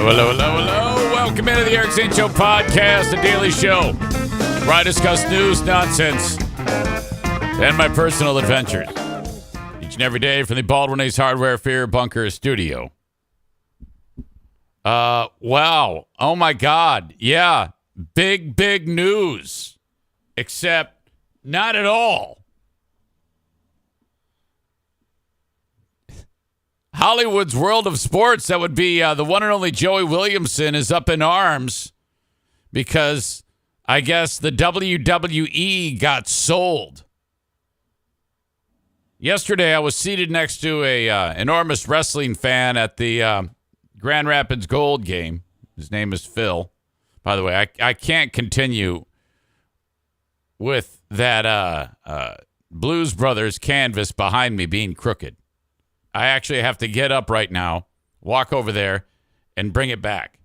Hello. Welcome into the Eric Zane Show podcast, the daily show, where I discuss news, nonsense, and my personal adventures. Each and every day from the Baldwin Ace Hardware Fear Bunker studio. Wow. Oh, my God. Yeah. Big news. Except not at all. Hollywood's World of Sports, that would be the one and only Joey Williamson, is up in arms because I guess the WWE got sold. Yesterday, I was seated next to a enormous wrestling fan at the Grand Rapids Gold game. His name is Phil. By the way, I can't continue with that Blues Brothers canvas behind me being crooked. I actually have to get up right now, walk over there, and bring it back.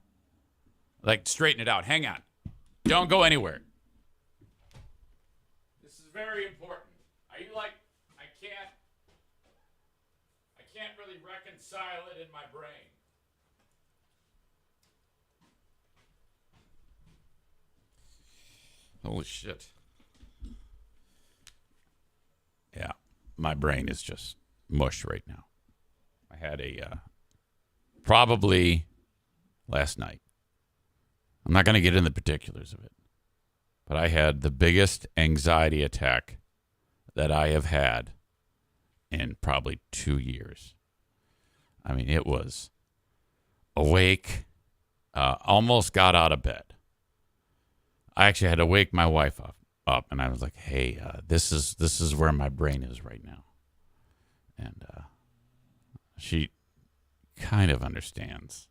Like, straighten it out. Hang on. Don't go anywhere. This is very important. Are you like, I can't really reconcile it in my brain. Holy shit. Yeah, my brain is just mush right now. I had probably last night. I'm not going to get into the particulars of it, but I had the biggest anxiety attack that I have had in probably 2 years. I mean, it was awake, almost got out of bed. I actually had to wake my wife up, and I was like, "Hey, this is where my brain is right now," and she kind of understands.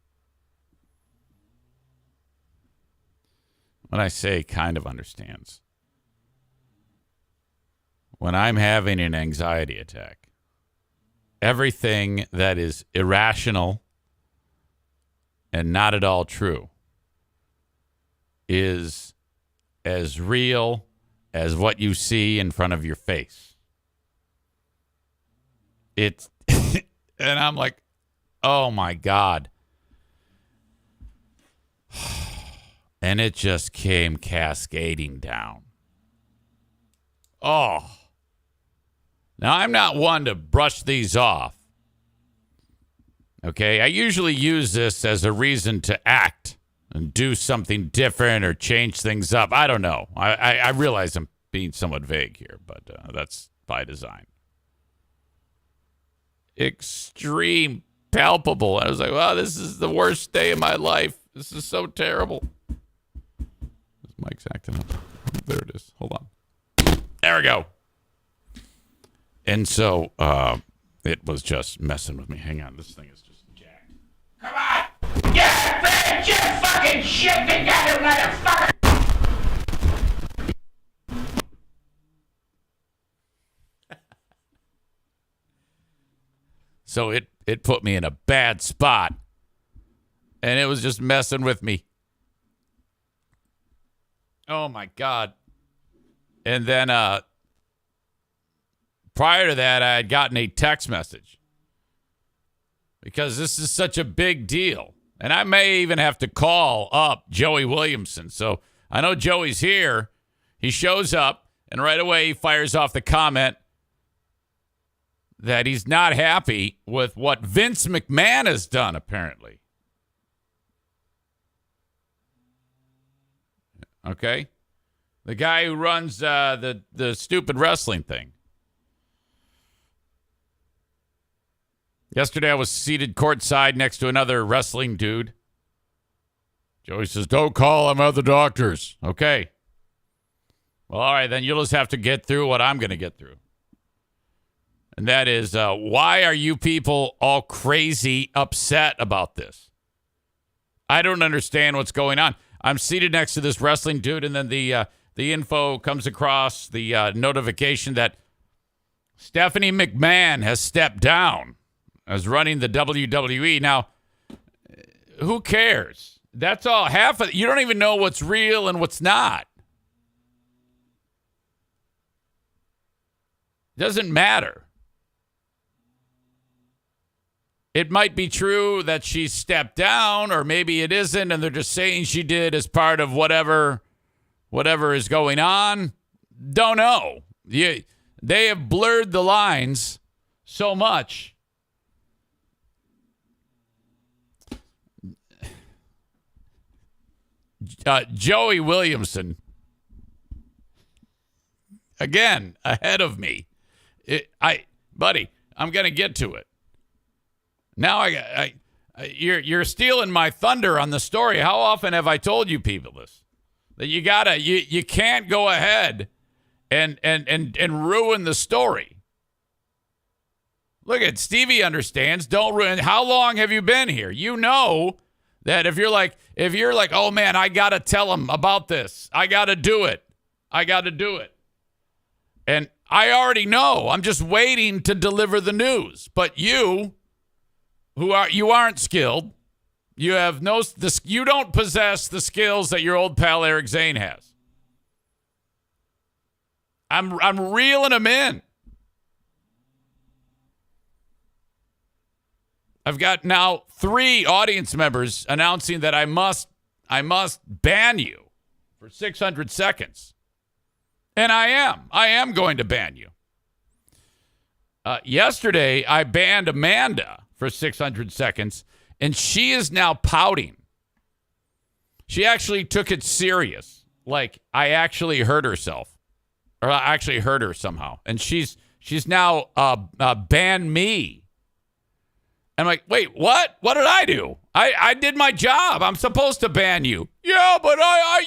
When I say kind of understands, when I'm having an anxiety attack, everything that is irrational and not at all true is as real as what you see in front of your face. It's and I'm like, oh my God. And it just came cascading down. Oh. Now, I'm not one to brush these off. Okay? I usually use this as a reason to act and do something different or change things up. I don't know. I realize I'm being somewhat vague here, but that's by design. Extreme, palpable. I was like, wow, this is the worst day of my life. This is so terrible. This mic's acting up. There it is. Hold on. There we go. And so it was just messing with me. Hang on. This thing is just jacked. Come on! Yeah, bitch! You fucking shit together, motherfucker! So it put me in a bad spot, and it was just messing with me. Oh, my God. And then prior to that, I had gotten a text message because this is such a big deal. And I may even have to call up Joey Williamson. So I know Joey's here. He shows up, and right away he fires off the comment that he's not happy with what Vince McMahon has done, apparently. Okay? The guy who runs the stupid wrestling thing. Yesterday I was seated courtside next to another wrestling dude. Joey says, don't call them other doctors. Okay. Well, all right, then you'll just have to get through what I'm going to get through. And that is, why are you people all crazy upset about this? I don't understand what's going on. I'm seated next to this wrestling dude, and then the info comes across, the notification that Stephanie McMahon has stepped down as running the WWE. Now, who cares? That's all. Half of you don't even know what's real and what's not. Doesn't matter. It might be true that she stepped down, or maybe it isn't, and they're just saying she did as part of whatever is going on. Don't know. They have blurred the lines so much. Joey Williamson, again, ahead of me. Buddy, I'm going to get to it. Now you're stealing my thunder on the story. How often have I told you people this? That you can't go ahead and ruin the story. Look at Stevie understands. Don't ruin. How long have you been here? You know that if you're like, oh man, I gotta tell him about this. I gotta do it. And I already know. I'm just waiting to deliver the news. But you aren't skilled. You have you don't possess the skills that your old pal Eric Zane has. I'm reeling him in. I've got now 3 audience members announcing that I must ban you for 600 seconds. And I am going to ban you. Yesterday, I banned Amanda for 600 seconds, and she is now pouting. She actually took it serious. Like, I actually hurt herself. Or I actually hurt her somehow. And she's now banned me. I'm like, wait, what? What did I do? I did my job. I'm supposed to ban you. Yeah, but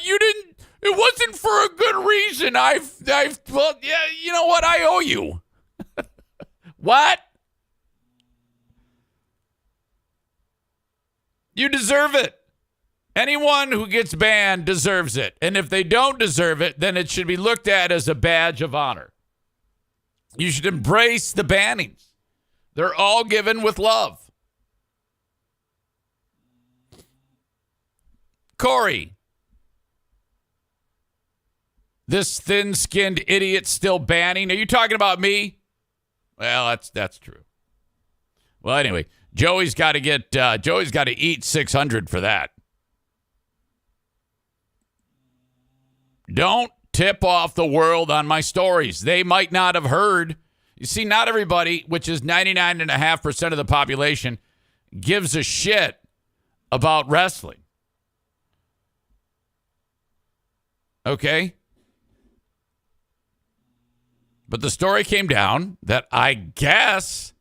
you didn't. It wasn't for a good reason. Well, yeah, you know what? I owe you. What? You deserve it. Anyone who gets banned deserves it. And if they don't deserve it, then it should be looked at as a badge of honor. You should embrace the bannings. They're all given with love. Corey, this thin-skinned idiot still banning. Are you talking about me? Well, that's true. Well, anyway, Joey's got to eat 600 for that. Don't tip off the world on my stories. They might not have heard. You see, not everybody, which is 99.5% of the population, gives a shit about wrestling. Okay? But the story came down that I guess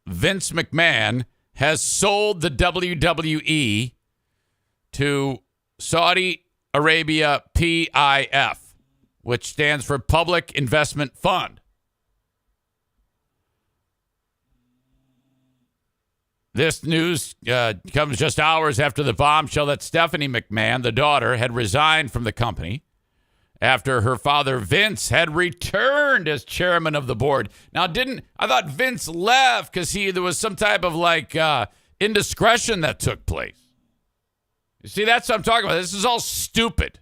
Vince McMahon has sold the WWE to Saudi Arabia PIF, which stands for Public Investment Fund. This news comes just hours after the bombshell that Stephanie McMahon, the daughter, had resigned from the company after her father Vince had returned as chairman of the board. Now, I thought Vince left because there was some type of indiscretion that took place. You see, that's what I'm talking about. This is all stupid.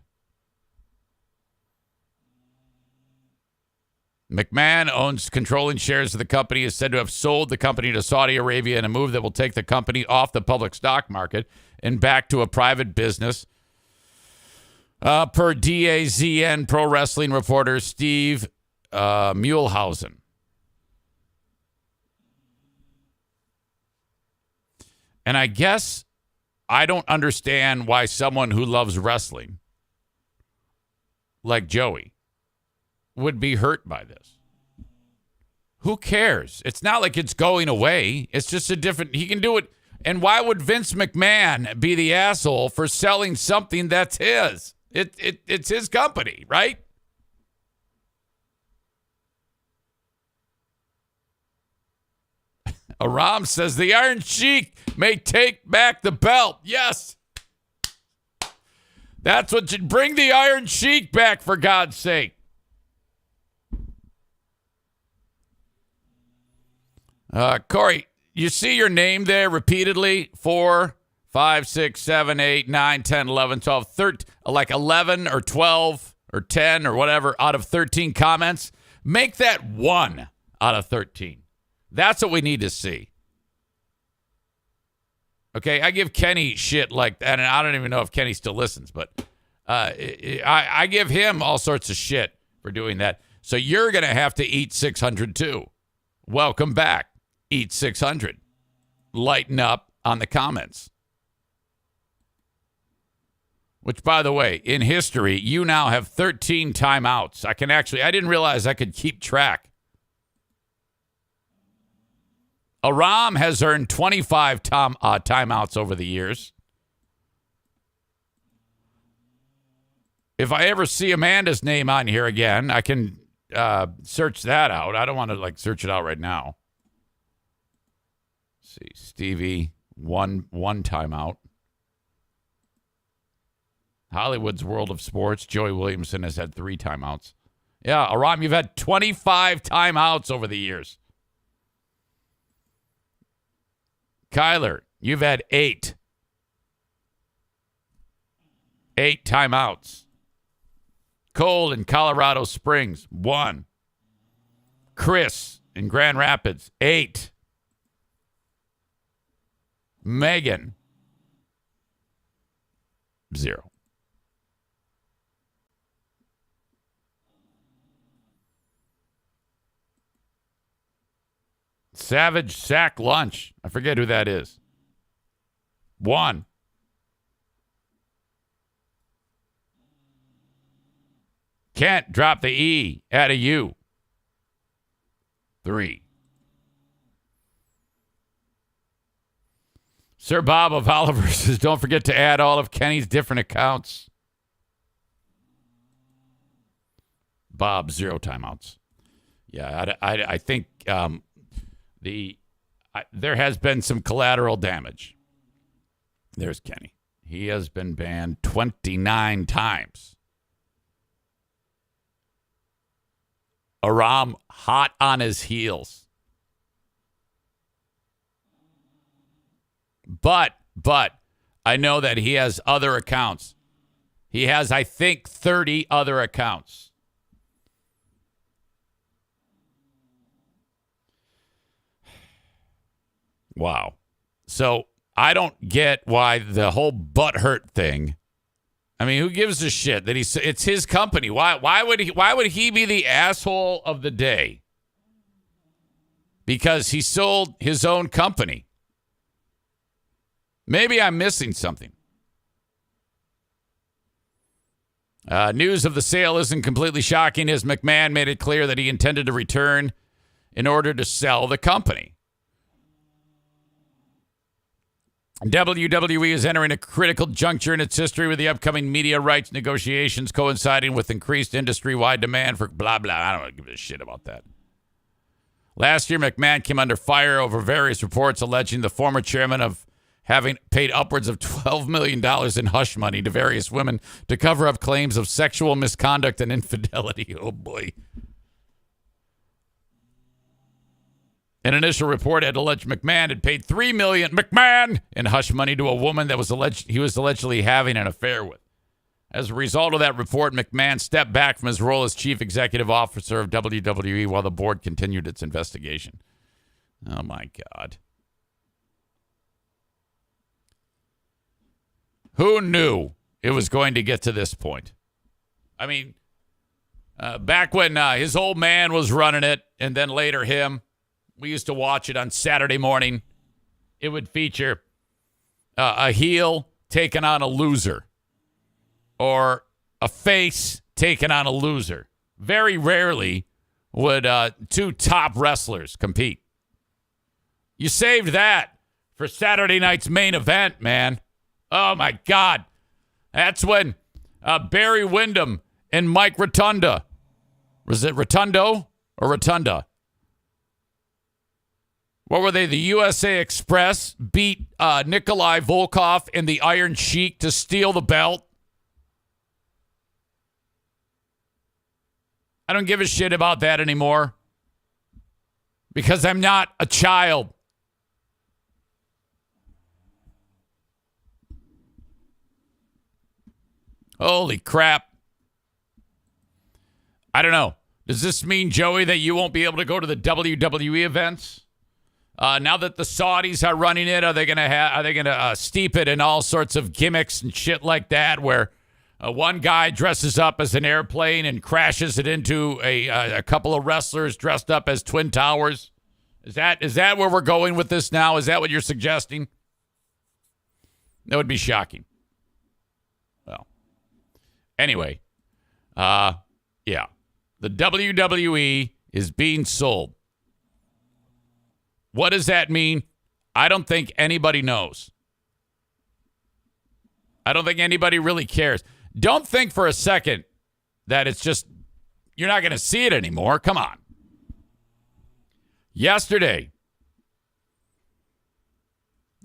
McMahon owns controlling shares of the company, is said to have sold the company to Saudi Arabia in a move that will take the company off the public stock market and back to a private business. Per DAZN pro wrestling reporter Steve Muehlhausen. And I guess I don't understand why someone who loves wrestling, like Joey, would be hurt by this. Who cares? It's not like it's going away. It's just he can do it. And why would Vince McMahon be the asshole for selling something that's his? It's his company, right? Aram says the Iron Sheik may take back the belt. Yes. That's what should bring the Iron Sheik back, for God's sake. Corey, you see your name there repeatedly 4, 5, 6, 7, 8, 9, 10, 11, 12, 13, like 11 or 12 or 10 or whatever out of 13 comments. Make that 1 out of 13. That's what we need to see. Okay, I give Kenny shit like that, and I don't even know if Kenny still listens, but I give him all sorts of shit for doing that. So you're going to have to eat 600 too. Welcome back. Eat 600. Lighten up on the comments. Which, by the way, in history, you now have 13 timeouts. I didn't realize I could keep track. Aram has earned 25 timeouts over the years. If I ever see Amanda's name on here again, I can search that out. I don't want to search it out right now. Let's see, Stevie, one timeout. Hollywood's World of Sports, Joey Williamson has had 3 timeouts. Yeah, Aram, you've had 25 timeouts over the years. Kyler, you've had 8. 8 timeouts. Cole in Colorado Springs, 1. Chris in Grand Rapids, 8. Megan, 0. Savage Sack Lunch. I forget who that is. 1. Kent, drop the E. Add a U. 3. Sir Bob of Oliver says, don't forget to add all of Kenny's different accounts. Bob, 0 timeouts. Yeah, I think there has been some collateral damage. There's Kenny. He has been banned 29 times. Aram hot on his heels. But I know that he has other accounts. He has, I think, 30 other accounts. Wow. So I don't get why the whole butthurt thing. I mean, who gives a shit that it's his company? Why would he be the asshole of the day? Because he sold his own company. Maybe I'm missing something. News of the sale isn't completely shocking, as McMahon made it clear that he intended to return in order to sell the company. WWE is entering a critical juncture in its history with the upcoming media rights negotiations coinciding with increased industry-wide demand for blah, blah. I don't give a shit about that. Last year, McMahon came under fire over various reports alleging the former chairman of having paid upwards of $12 million in hush money to various women to cover up claims of sexual misconduct and infidelity. Oh, boy. An initial report had alleged McMahon had paid $3 million in hush money to a woman that he was allegedly having an affair with. As a result of that report, McMahon stepped back from his role as chief executive officer of WWE while the board continued its investigation. Oh, my God. Who knew it was going to get to this point? I mean, back when his old man was running it, and then later him, we used to watch it on Saturday morning. It would feature a heel taking on a loser or a face taking on a loser. Very rarely would 2 top wrestlers compete. You saved that for Saturday night's main event, man. Oh, my God. That's when Barry Windham and Mike Rotunda. Was it Rotundo or Rotunda? What were they? The USA Express beat Nikolai Volkov and the Iron Sheik to steal the belt. I don't give a shit about that anymore because I'm not a child. Holy crap. I don't know. Does this mean, Joey, that you won't be able to go to the WWE events? Now that the Saudis are running it, are they going to steep it in all sorts of gimmicks and shit like that, where one guy dresses up as an airplane and crashes it into a couple of wrestlers dressed up as Twin Towers? Is that where we're going with this now? Is that what you're suggesting? That would be shocking. Well, anyway, yeah, the WWE is being sold. What does that mean? I don't think anybody knows. I don't think anybody really cares. Don't think for a second that it's just, you're not going to see it anymore. Come on. Yesterday,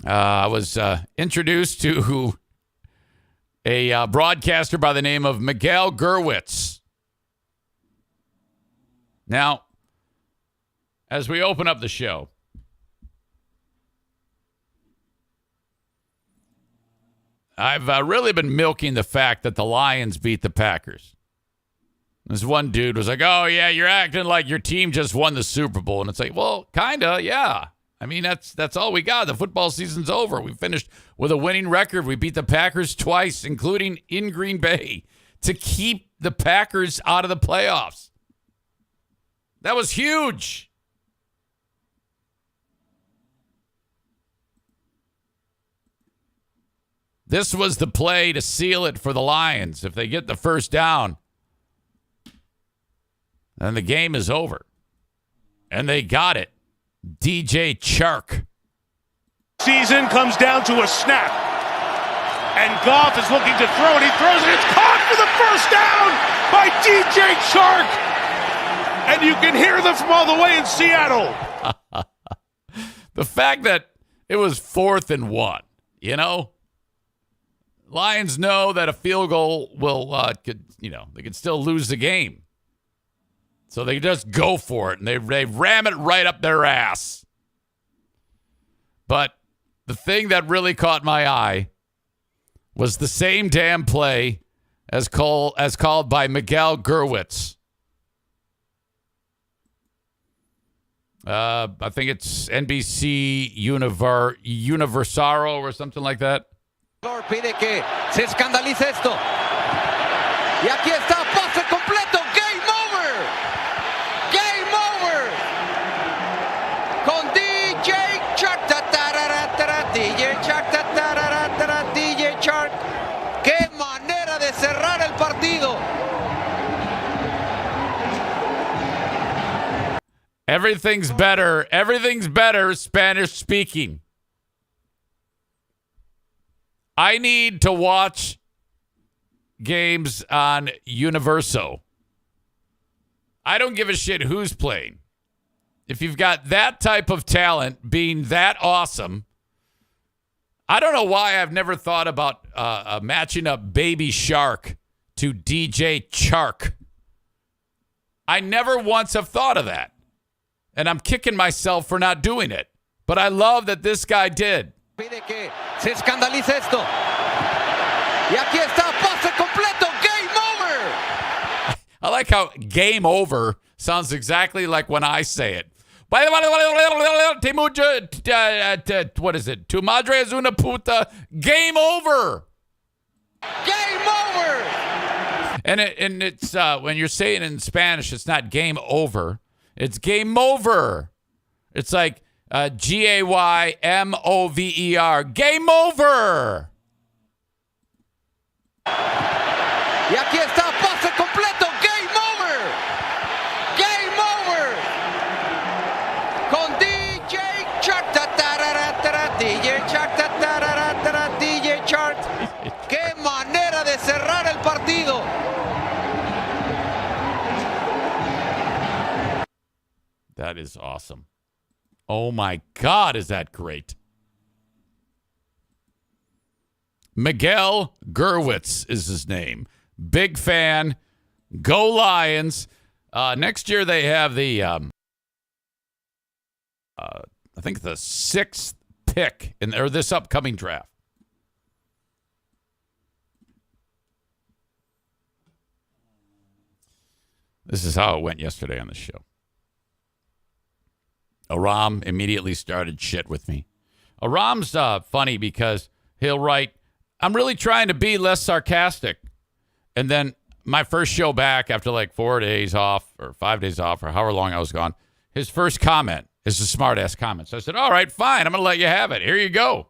I was introduced to a broadcaster by the name of Miguel Gurwitz. Now, as we open up the show, I've really been milking the fact that the Lions beat the Packers. This one dude was like, oh, yeah, you're acting like your team just won the Super Bowl. And it's like, well, kind of, yeah. I mean, that's all we got. The football season's over. We finished with a winning record. We beat the Packers twice, including in Green Bay, to keep the Packers out of the playoffs. That was huge. This was the play to seal it for the Lions. If they get the first down, then the game is over. And they got it. DJ Chark. Season comes down to a snap. And Goff is looking to throw it. He throws it. It's caught for the first down by DJ Chark. And you can hear them from all the way in Seattle. The fact that it was 4th and 1, you know? Lions know that a field goal they could still lose the game. So they just go for it, and they ram it right up their ass. But the thing that really caught my eye was the same damn play as called by Miguel Gurwitz. I think it's NBC Universaro or something like that. Pide que se escandalice esto. Y aquí está, pase completo. Game over. Game over. Con DJ Chark. DJ Chark. DJ Chark. Qué manera de cerrar el partido. Everything's better. Everything's better Spanish speaking. I need to watch games on Universo. I don't give a shit who's playing. If you've got that type of talent being that awesome, I don't know why I've never thought about matching up Baby Shark to DJ Chark. I never once have thought of that. And I'm kicking myself for not doing it. But I love that this guy did. Pide que se escandalice esto. Y aquí está, pase completo, game over. I like how game over sounds exactly like when I say it. What is it? Tu madre es una puta. Game over. Game over. And it's when you're saying it in Spanish, it's not game over. It's game over. It's like Gaymover. Game over. Y aquí está, pase completo, game over. Game over. Con DJ Chark. DJ Chark. DJ Chark. Qué manera de cerrar el partido. That is awesome. Oh my God, is that great? Miguel Gurwitz is his name. Big fan. Go Lions. Next year they have the, I think the 6th pick or this upcoming draft. This is how it went yesterday on the show. Aram immediately started shit with me. Aram's funny because he'll write, I'm really trying to be less sarcastic. And then my first show back after like 4 days off or 5 days off or however long I was gone, his first comment is a smart-ass comment. So I said, all right, fine. I'm going to let you have it. Here you go.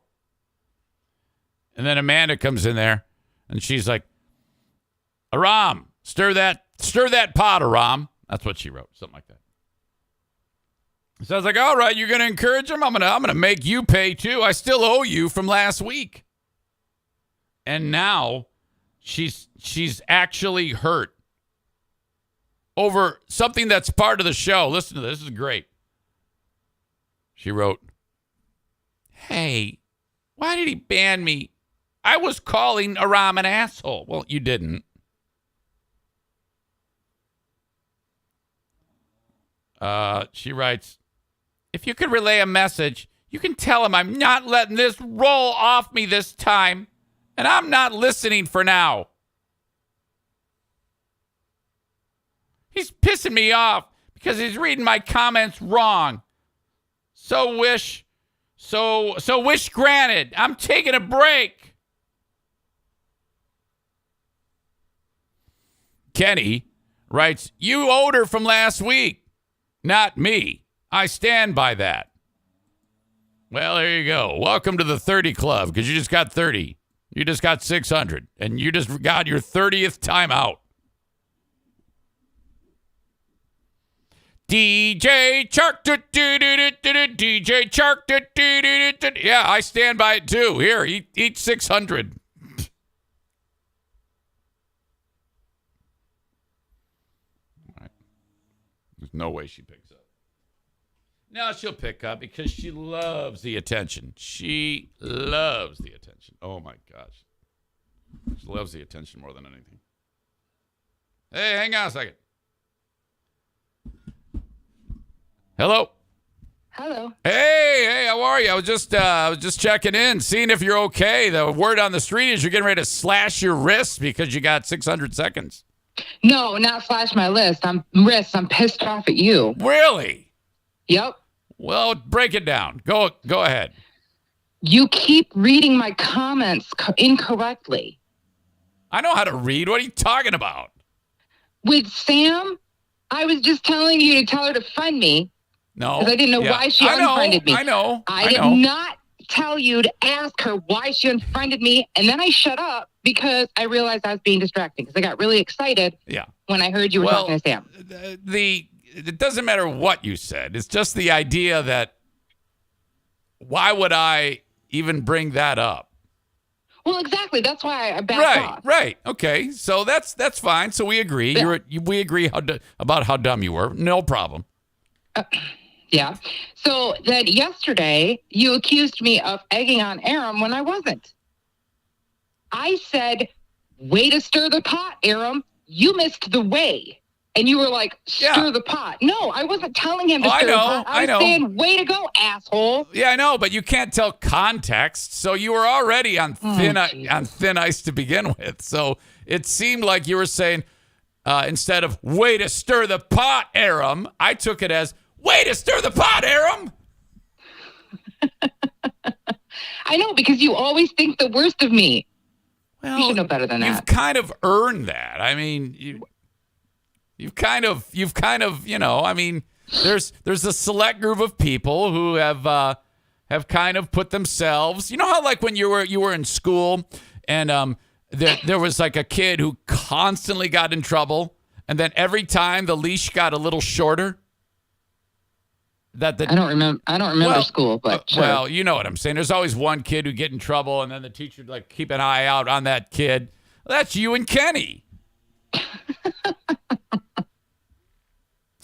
And then Amanda comes in there, and she's like, Aram, stir that pot, Aram. That's what she wrote, something like that. So I was like, all right, you're going to encourage him? I'm gonna make you pay, too. I still owe you from last week. And now she's actually hurt over something that's part of the show. Listen to this. This is great. She wrote, hey, why did he ban me? I was calling Aram an asshole. Well, you didn't. She writes, if you could relay a message, you can tell him I'm not letting this roll off me this time, and I'm not listening for now. He's pissing me off because he's reading my comments wrong. So wish granted. I'm taking a break. Kenny writes, you owed her from last week, not me. I stand by that. Well, there you go. Welcome to the 30 Club, because you just got 30. You just got 600, and you just got your 30th time out. DJ Chark, DJ Chark, yeah, I stand by it too. Here, eat 600. All right. There's no way she picks up. No, she'll pick up because she loves the attention. She loves the attention. Oh my gosh. She loves the attention more than anything. Hey, hang on a second. Hello. Hello. Hey, how are you? I was just checking in, seeing if you're okay. The word on the street is you're getting ready to slash your wrists because you got 600 seconds. No, not slash my wrist. I'm pissed off at you. Really? Yep. Well, break it down. Go ahead. You keep reading my comments incorrectly. I know how to read. What are you talking about? With Sam, I was just telling you to tell her to friend me. No. Because I didn't know why she unfriended me. I know. I did not tell you to ask her why she unfriended me. And then I shut up because I realized I was being distracting because I got really excited when I heard you were talking to Sam. It doesn't matter what you said. It's just the idea that why would I even bring that up? Well, exactly. That's why I backed off. Right. Okay. So that's fine. So we agree. Yeah. We agree about how dumb you were. No problem. Yeah. So then yesterday, you accused me of egging on Aram when I wasn't. I said, way to stir the pot, Aram. You missed the way. And you were like, stir the pot. No, I wasn't telling him to stir the pot. I was saying, way to go, asshole. Yeah, I know, but you can't tell context. So you were already on thin ice to begin with. So it seemed like you were saying, instead of way to stir the pot, Aram, I took it as, way to stir the pot, Aram. I know, because you always think the worst of me. Well, you should know better than that. You've kind of earned that. I mean, You've kind of, you know, I mean, there's a select group of people who have kind of put themselves, you know how like when you were in school and there was like a kid who constantly got in trouble and then every time the leash got a little shorter. I don't remember school, but sure. Well, you know what I'm saying. There's always one kid who get in trouble and then the teacher would like keep an eye out on that kid. Well, that's you and Kenny.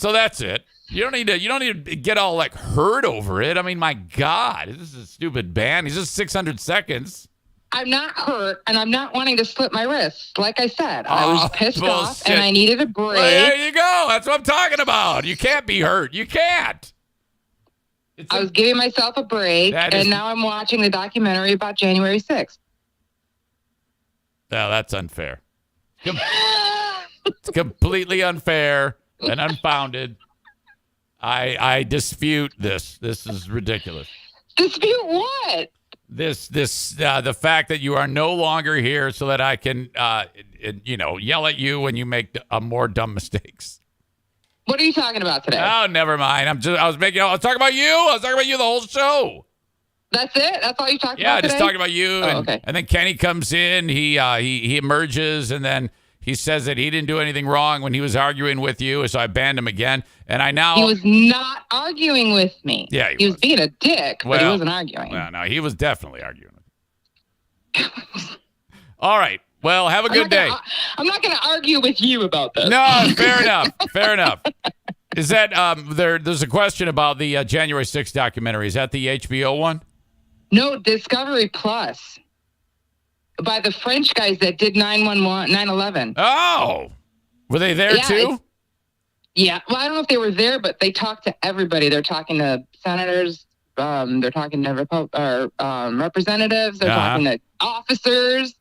So that's it. You don't need to get all like hurt over it. I mean, my God, this is a stupid ban. He's just 600 seconds. I'm not hurt, and I'm not wanting to slip my wrist. Like I said, I was pissed off, and I needed a break. Well, there you go. That's what I'm talking about. You can't be hurt. You can't. I was giving myself a break, and now I'm watching the documentary about January 6th. No, that's unfair. It's completely unfair and unfounded. I dispute this. This is ridiculous. Dispute what? The fact that you are no longer here so that I can, yell at you when you make more dumb mistakes. What are you talking about today? Oh, never mind. I was talking about you. I was talking about you the whole show. That's it? That's all you talked about Yeah, today? just talking about you. Oh, okay. And then Kenny comes in. He emerges, and then he says that he didn't do anything wrong when he was arguing with you, so I banned him again. And I now... He was not arguing with me. Yeah, he was being a dick, but he wasn't arguing. Well, no, he was definitely arguing with you. All right. Well, have a good day. I'm not going to argue with you about this. No, fair enough. Fair enough. Is that there's a question about the January 6th documentary. Is that the HBO one? No, Discovery Plus. By the French guys that did 9/11. Oh. Were they there too? Yeah. Well, I don't know if they were there, but they talked to everybody. They're talking to senators. They're talking to representatives. They're talking to officers.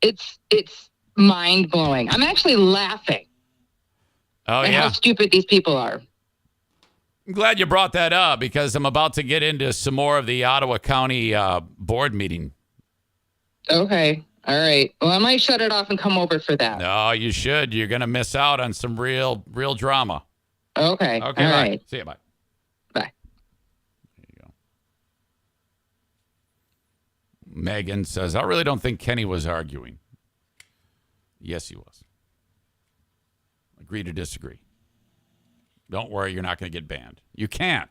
It's mind blowing. I'm actually laughing. Oh, at yeah. how stupid these people are. I'm glad you brought that up because I'm about to get into some more of the Ottawa County board meeting. Okay. All right. Well, I might shut it off and come over for that. No, you should. You're going to miss out on some real drama. Okay. Okay. All bye. right. See you. Bye. Bye. There you go. Megan says, I really don't think Kenny was arguing. Yes, he was. Agree to disagree. Don't worry, you're not going to get banned. You can't.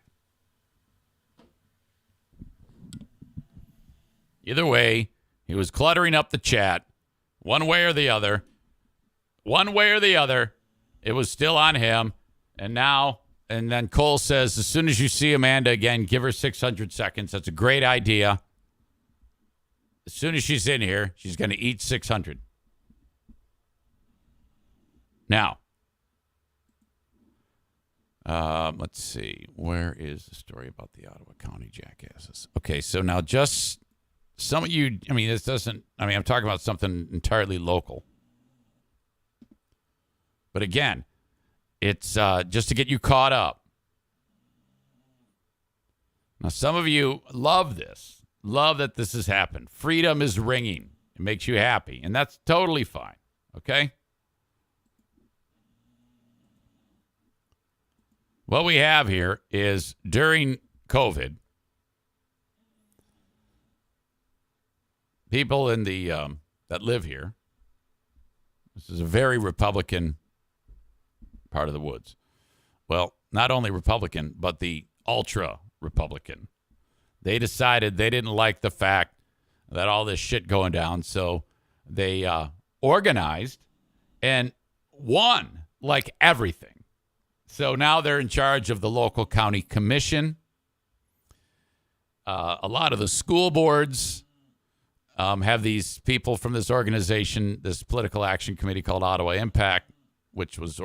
Either way, he was cluttering up the chat one way or the other. One way or the other, it was still on him. And then Cole says, as soon as you see Amanda again, give her 600 seconds. That's a great idea. As soon as she's in here, she's going to eat 600. Now, let's see. Where is the story about the Ottawa County jackasses? Okay, so now just some of you, I'm talking about something entirely local. But again, it's just to get you caught up. Now, some of you love this. Love that this has happened. Freedom is ringing. It makes you happy, and that's totally fine. Okay? What we have here is during COVID, people in the that live here, this is a very Republican part of the woods. Well, not only Republican, but the ultra-Republican. They decided they didn't like the fact that all this shit going down, so they organized and won like everything. So now they're in charge of the local county commission. A lot of the school boards have these people from this organization, this political action committee called Ottawa Impact, which was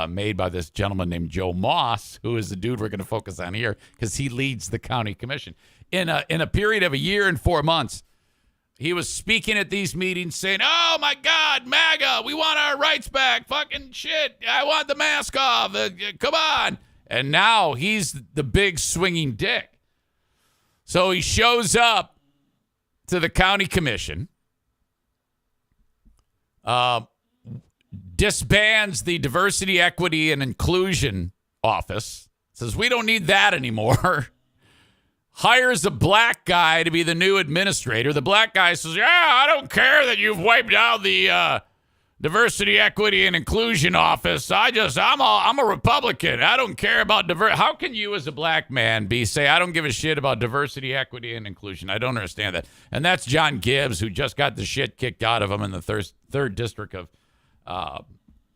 made by this gentleman named Joe Moss, who is the dude we're going to focus on here because he leads the county commission. In a period of a year and 4 months, he was speaking at these meetings saying, oh, my God, MAGA, we want our rights back. Fucking shit. I want the mask off. Come on. And now he's the big swinging dick. So he shows up to the county commission, disbands the diversity, equity, and inclusion office, says we don't need that anymore. Hires a black guy to be the new administrator. The black guy says, yeah, I don't care that you've wiped out the diversity, equity, and inclusion office. I'm a Republican. I don't care about How can you as a black man say, I don't give a shit about diversity, equity, and inclusion? I don't understand that. And that's John Gibbs, who just got the shit kicked out of him in the third district of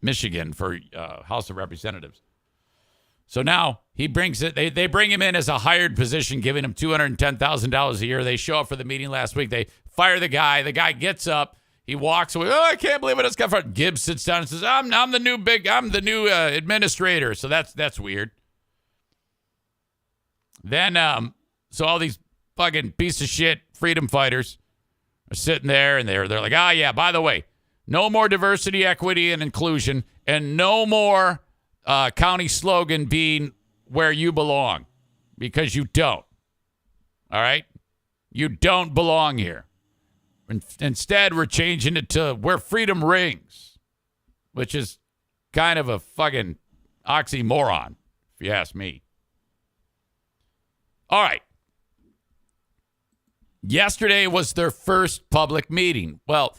Michigan for House of Representatives. So now he brings it. They bring him in as a hired position, giving him $210,000 a year. They show up for the meeting last week. They fire the guy. The guy gets up. He walks away. Oh, I can't believe it. It's come from. Gibbs sits down and says, I'm the new administrator. So that's weird. Then so all these fucking piece of shit freedom fighters are sitting there, and they're like, yeah, by the way, no more diversity, equity, and inclusion, and no more county slogan being where you belong, because you don't. All right? You don't belong here. Instead, we're changing it to where freedom rings, which is kind of a fucking oxymoron, if you ask me. All right. Yesterday was their first public meeting. Well,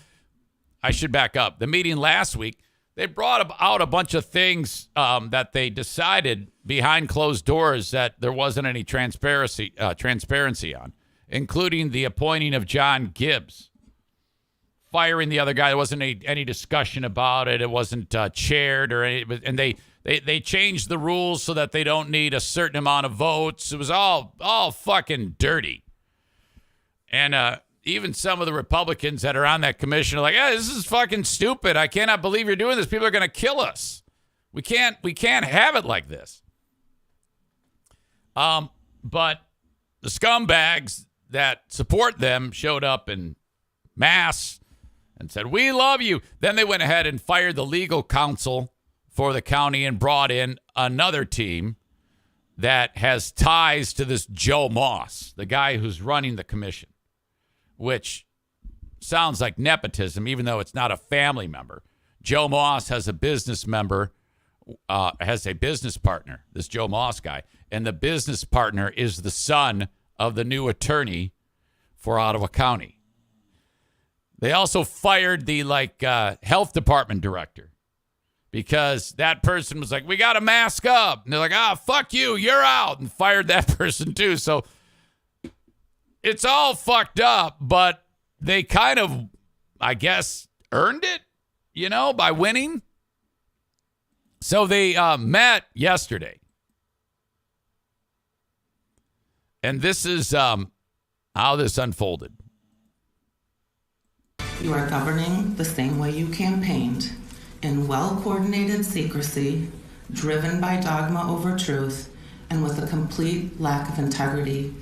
I should back up. The meeting last week, they brought out a bunch of things that they decided behind closed doors that there wasn't any transparency on, including the appointing of John Gibbs. Firing the other guy, there wasn't any discussion about it. It wasn't chaired or any, and they changed the rules so that they don't need a certain amount of votes. It was all fucking dirty. And even some of the Republicans that are on that commission are like, "Yeah, this is fucking stupid. I cannot believe you're doing this. People are going to kill us. We can't have it like this." But the scumbags that support them showed up in mass and said, "We love you." Then they went ahead and fired the legal counsel for the county and brought in another team that has ties to this Joe Moss, the guy who's running the commission, which sounds like nepotism, even though it's not a family member. Joe Moss has a business partner, this Joe Moss guy, and the business partner is the son of the new attorney for Ottawa County. They also fired the health department director because that person was like, "We got to mask up." And they're like, "Fuck you, you're out," and fired that person too. So it's all fucked up, but they kind of, I guess, earned it, by winning. So they met yesterday. And this is how this unfolded. You are governing the same way you campaigned, in well-coordinated secrecy, driven by dogma over truth, and with a complete lack of integrity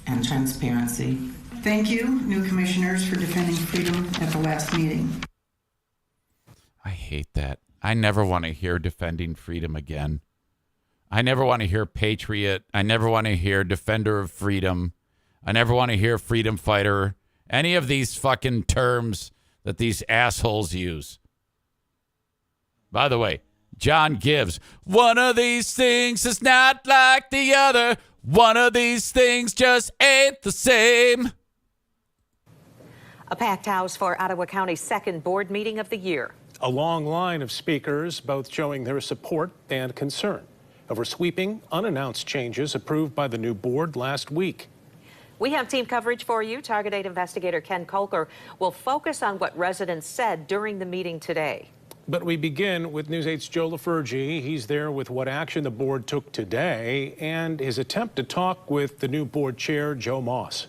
and transparency. Thank you, new commissioners, for defending freedom at the last meeting. I hate that. I never want to hear defending freedom again. I never want to hear patriot. I never want to hear defender of freedom. I never want to hear freedom fighter. Any of these fucking terms that these assholes use. By the way, John Gibbs, one of these things is not like the other. One of these things just ain't the same. A packed house for Ottawa County's second board meeting of the year. A long line of speakers, both showing their support and concern over sweeping, unannounced changes approved by the new board last week. We have team coverage for you. Target 8 investigator Ken Kolker will focus on what residents said during the meeting today. But we begin with News 8's Joe LaFurgey. He's there with what action the board took today and his attempt to talk with the new board chair, Joe Moss.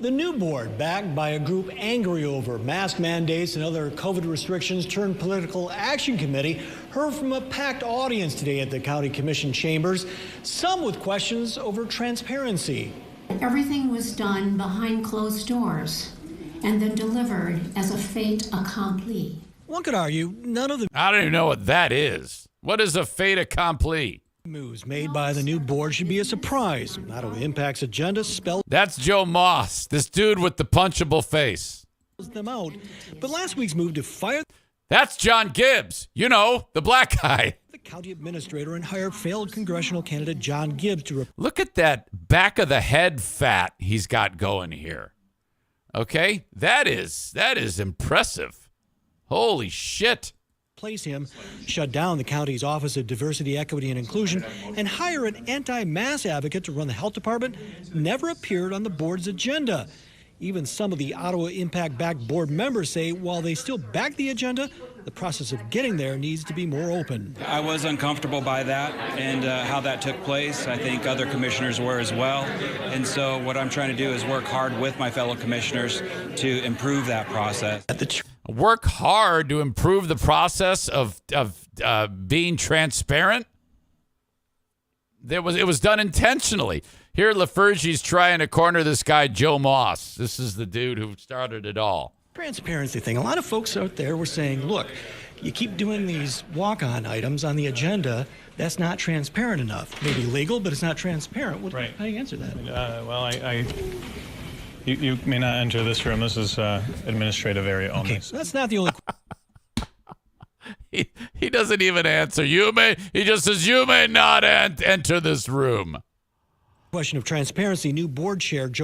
The new board, backed by a group angry over mask mandates and other COVID restrictions turned political action committee, heard from a packed audience today at the county commission chambers, some with questions over transparency. Everything was done behind closed doors and then delivered as a fait accompli. One could argue none of the I don't even know what that is. What is a fait accompli? moves made by the new board should be a surprise. Ottawa Impact's agenda spells That's Joe Moss, this dude with the punchable face. them out. But last week's move to fire That's John Gibbs, the black guy. the county administrator and hire failed congressional candidate John Gibbs to Look at that back of the head fat he's got going here. Okay? That is impressive. Holy shit. replace him, shut down the county's Office of Diversity, Equity, and Inclusion, and hire an anti-mask advocate to run the health department never appeared on the board's agenda. Even some of the Ottawa Impact-backed board members say while they still back the agenda, the process of getting there needs to be more open. I was uncomfortable by that and how that took place. I think other commissioners were as well. And so what I'm trying to do is work hard with my fellow commissioners to improve that process. Work hard to improve the process of being transparent. It was done intentionally. Here, LaFurgey's trying to corner this guy, Joe Moss. This is the dude who started it all. Transparency thing. A lot of folks out there were saying, look, You keep doing these walk-on items on the agenda. That's not transparent enough. Maybe legal, but it's not transparent. Right. How do you answer that? You may not enter this room. This is administrative area only. Okay, so that's not the only. He doesn't even answer. He just says, you may not enter this room. Question of transparency. New board chair Joe.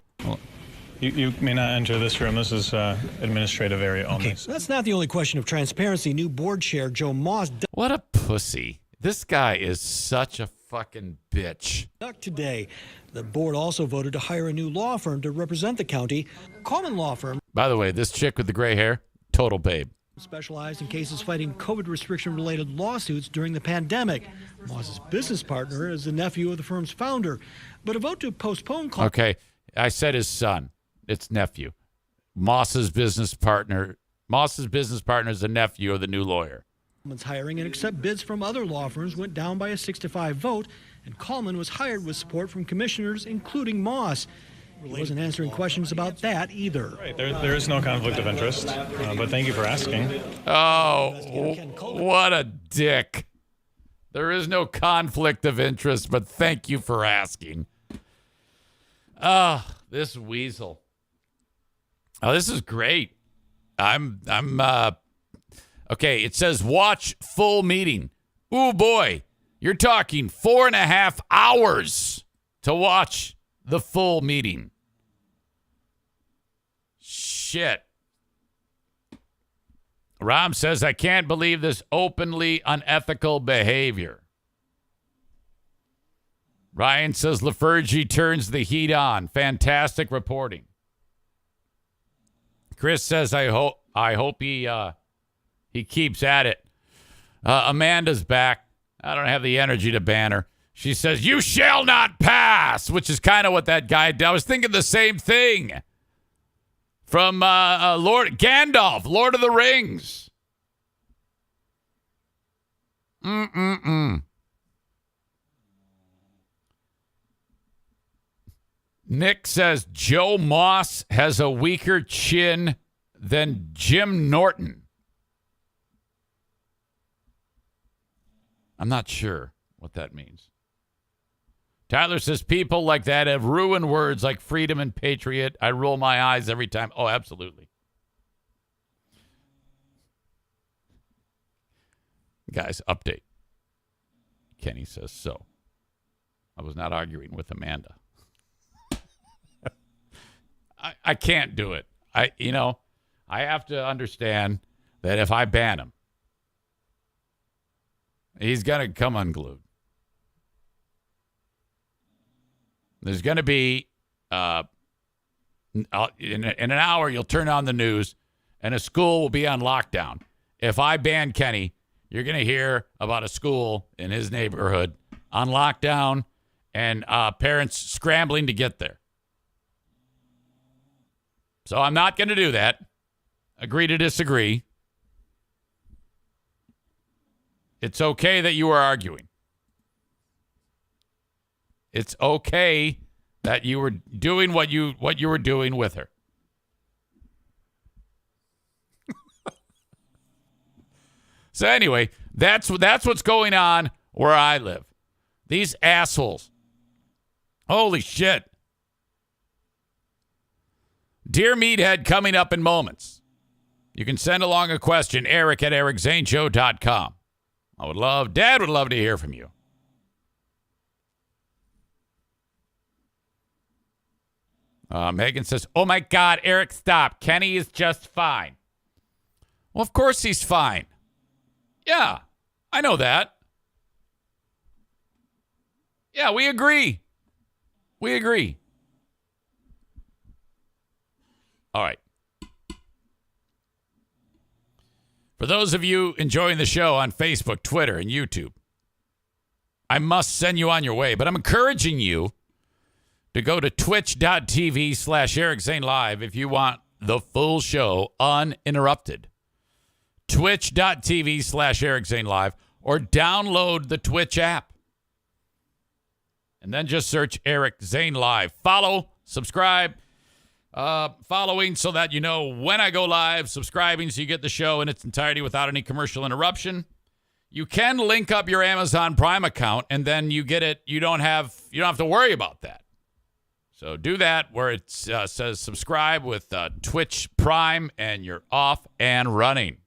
You may not enter this room. This is administrative area only. Okay, so that's not the only question of transparency. New board chair Joe Moss. What a pussy. This guy is such a fucking bitch. Today, the board also voted to hire a new law firm to represent the county. Common Law Firm. By the way, this chick with the gray hair, total babe. Specialized in cases fighting COVID restriction-related lawsuits during the pandemic. Moss's business partner is the nephew of the firm's founder, but a vote to postpone. Okay, I said his son. It's nephew. Moss's business partner is the nephew of the new lawyer. Coleman's hiring and accept bids from other law firms went down by a 6-5 vote, and Coleman was hired with support from commissioners, including Moss. He wasn't answering questions about that either. Right, there is no conflict of interest, but thank you for asking. Oh, what a dick. There is no conflict of interest, but thank you for asking. This weasel. Oh, this is great. Okay, it says watch full meeting. Ooh, boy. You're talking 4.5 hours to watch the full meeting. Shit. Ram says, I can't believe this openly unethical behavior. Ryan says, Lafergie turns the heat on. Fantastic reporting. Chris says, I hope he keeps at it. Amanda's back. I don't have the energy to ban her. She says, you shall not pass, which is kind of what that guy did. I was thinking the same thing from Lord Gandalf, Lord of the Rings. Nick says, Joe Moss has a weaker chin than Jim Norton. I'm not sure what that means. Tyler says, people like that have ruined words like freedom and patriot. I roll my eyes every time. Oh, absolutely. Guys, update. Kenny says so. I was not arguing with Amanda. I can't do it. I have to understand that if I ban him, he's going to come unglued. There's going to be, in an hour, you'll turn on the news, and a school will be on lockdown. If I ban Kenny, you're going to hear about a school in his neighborhood on lockdown and parents scrambling to get there. So I'm not going to do that. Agree to disagree. It's okay that you were arguing. It's okay that you were doing what you were doing with her. So anyway, that's what's going on where I live. These assholes. Holy shit. Dear Meathead coming up in moments. You can send along a question, eric@ericzaneshow.com. Dad would love to hear from you. Megan says, oh my God, Eric, stop. Kenny is just fine. Well, of course he's fine. Yeah, I know that. Yeah, we agree. We agree. All right. For those of you enjoying the show on Facebook, Twitter, and YouTube, I must send you on your way, but I'm encouraging you to go to twitch.tv/Eric Zane Live if you want the full show uninterrupted. Twitch.tv/Eric Zane Live, or download the Twitch app. And then just search Eric Zane Live. Follow, subscribe. Following so that you know when I go live, subscribing so you get the show in its entirety without any commercial interruption. You can link up your Amazon Prime account, and then you get it. You don't have to worry about that. So do that where it says subscribe with Twitch Prime, and you're off and running.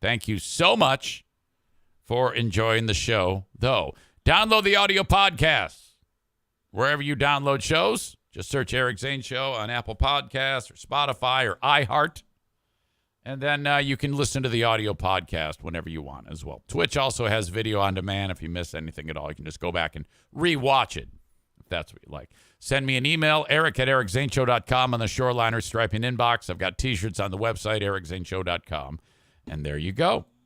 Thank you so much for enjoying the show, though. Download the audio podcast wherever you download shows. Just search Eric Zane Show on Apple Podcasts or Spotify or iHeart. And then you can listen to the audio podcast whenever you want as well. Twitch also has video on demand. If you miss anything at all, you can just go back and rewatch it, if that's what you like. Send me an email, eric@ericzaneshow.com, on the Shoreliner Striping inbox. I've got T-shirts on the website, ericzaneshow.com. And there you go.